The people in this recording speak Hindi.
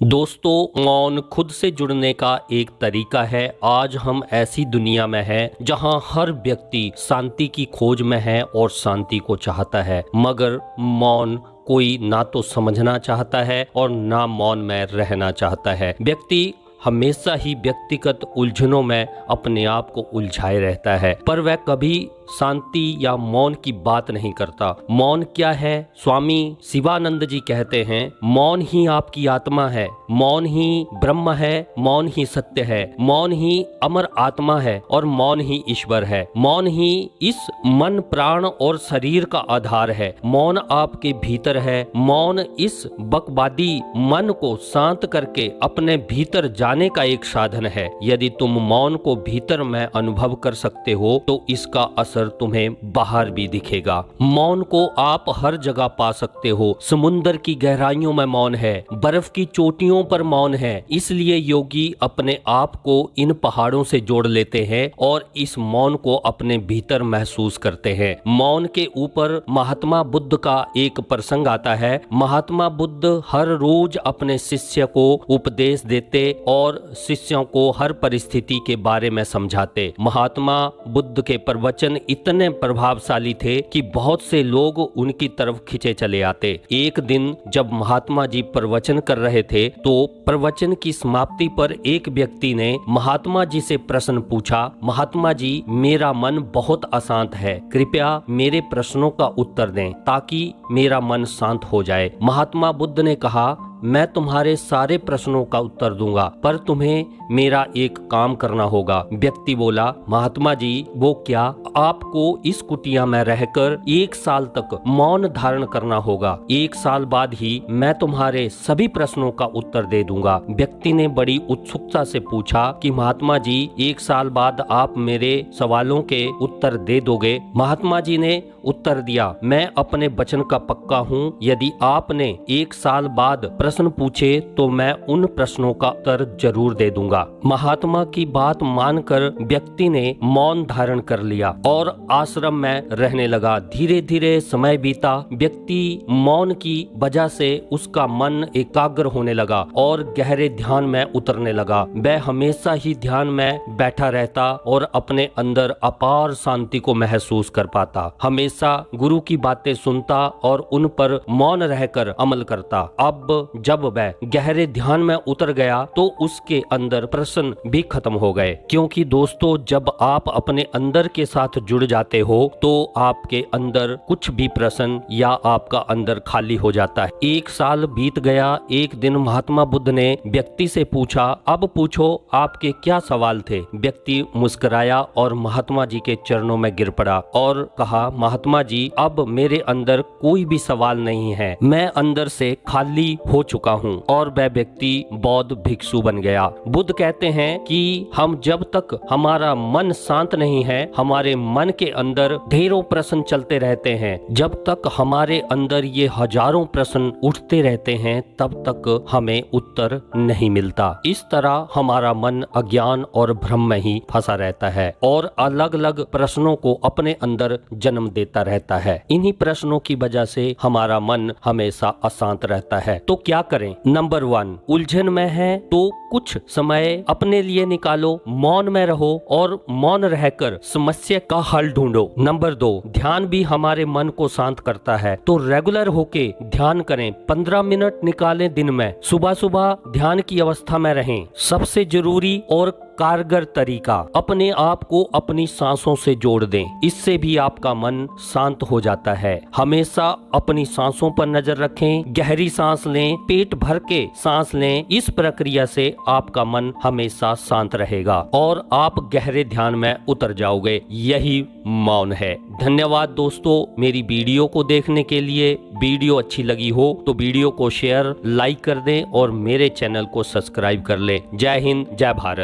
दोस्तों, मौन खुद से जुड़ने का एक तरीका है। आज हम ऐसी दुनिया में हैं जहां हर व्यक्ति शांति की खोज में है और शांति को चाहता है, मगर मौन कोई ना तो समझना चाहता है और ना मौन में रहना चाहता है। व्यक्ति हमेशा ही व्यक्तिगत उलझनों में अपने आप को उलझाए रहता है, पर वह कभी शांति या मौन की बात नहीं करता। मौन क्या है? स्वामी शिवानंद जी कहते हैं, मौन ही आपकी आत्मा है, मौन ही ब्रह्म है, मौन ही सत्य है, मौन ही अमर आत्मा है और मौन ही ईश्वर है। मौन ही इस मन, प्राण और शरीर का आधार है। मौन आपके भीतर है। मौन इस बकवादी मन को शांत करके अपने भीतर जाने का एक साधन है। यदि तुम मौन को भीतर में अनुभव कर सकते हो तो इसका असर तुम्हें बाहर भी दिखेगा। मौन को आप हर जगह पा सकते हो। समुद्र की गहराइयों में मौन है, बर्फ की चोटियों पर मौन है। इसलिए योगी अपने आप को इन पहाड़ों से जोड़ लेते हैं और इस मौन को अपने भीतर महसूस करते हैं। मौन के ऊपर महात्मा बुद्ध का एक प्रसंग आता है। महात्मा बुद्ध हर रोज अपने शिष्य को उपदेश देते और शिष्यों को हर परिस्थिति के बारे में समझाते। महात्मा बुद्ध के प्रवचन इतने प्रभावशाली थे कि बहुत से लोग उनकी तरफ खिंचे चले आते। एक दिन जब महात्मा जी प्रवचन कर रहे थे तो प्रवचन की समाप्ति पर एक व्यक्ति ने महात्मा जी से प्रश्न पूछा, महात्मा जी, मेरा मन बहुत अशांत है, कृपया मेरे प्रश्नों का उत्तर दें ताकि मेरा मन शांत हो जाए। महात्मा बुद्ध ने कहा, मैं तुम्हारे सारे प्रश्नों का उत्तर दूंगा, पर तुम्हें मेरा एक काम करना होगा। व्यक्ति बोला, महात्मा जी, वो क्या? आपको इस कुटिया में रहकर 1 साल तक मौन धारण करना होगा। 1 साल बाद ही मैं तुम्हारे सभी प्रश्नों का उत्तर दे दूंगा। व्यक्ति ने बड़ी उत्सुकता से पूछा कि महात्मा जी, 1 साल बाद आप मेरे सवालों के उत्तर दे दोगे? महात्मा जी ने उत्तर दिया, मैं अपने वचन का पक्का हूँ। यदि आपने 1 साल बाद प्रश्न पूछे तो मैं उन प्रश्नों का उत्तर जरूर दे दूंगा। महात्मा की बात मानकर व्यक्ति ने मौन धारण कर लिया और आश्रम में रहने लगा। धीरे धीरे समय बीता। व्यक्ति मौन की वजह से उसका मन एकाग्र होने लगा और गहरे ध्यान में उतरने लगा। वह हमेशा ही ध्यान में बैठा रहता और अपने अंदर अपार शांति को महसूस कर पाता। हमेशा गुरु की बातें सुनता और उन पर मौन रहकर अमल करता। अब जब वह गहरे ध्यान में उतर गया तो उसके अंदर प्रश्न भी खत्म हो गए, क्योंकि दोस्तों, जब आप अपने अंदर के साथ जुड़ जाते हो तो आपके अंदर कुछ भी प्रश्न या आपका अंदर खाली हो जाता है। 1 साल बीत गया। एक दिन महात्मा बुद्ध ने व्यक्ति से पूछा, अब पूछो, आपके क्या सवाल थे? व्यक्ति मुस्कुराया और महात्मा जी के चरणों में गिर पड़ा और कहा, महात्मा जी, अब मेरे अंदर कोई भी सवाल नहीं है, मैं अंदर से खाली हो चुका हूँ। और वह व्यक्ति बौद्ध भिक्षु बन गया। बुद्ध कहते हैं कि हम जब तक हमारा मन शांत नहीं है, हमारे मन के अंदर ढेरों प्रश्न चलते रहते हैं। जब तक हमारे अंदर ये हजारों प्रश्न उठते रहते हैं तब तक हमें उत्तर नहीं मिलता। इस तरह हमारा मन अज्ञान और भ्रम में ही फंसा रहता है और अलग अलग प्रश्नों को अपने अंदर जन्म देता रहता है। इन्हीं प्रश्नों की वजह से हमारा मन हमेशा अशांत रहता है। तो क्या करें? नंबर 1, उलझन में है तो कुछ समय अपने लिए निकालो, मौन में रहो और मौन रहकर समस्या का हल ढूंढो। नंबर 2, ध्यान भी हमारे मन को शांत करता है, तो रेगुलर होके ध्यान करें। 15 मिनट निकालें दिन में। सुबह सुबह ध्यान की अवस्था में रहें। सबसे जरूरी और कारगर तरीका, अपने आप को अपनी सांसों से जोड़ दें। इससे भी आपका मन शांत हो जाता है। हमेशा अपनी सांसों पर नजर रखें। गहरी सांस लें, पेट भर के सांस लें। इस प्रक्रिया से आपका मन हमेशा शांत रहेगा और आप गहरे ध्यान में उतर जाओगे। यही मौन है। धन्यवाद दोस्तों, मेरी वीडियो को देखने के लिए। वीडियो अच्छी लगी हो तो वीडियो को शेयर, लाइक कर दें और मेरे चैनल को सब्सक्राइब कर लें। जय हिंद, जय भारत।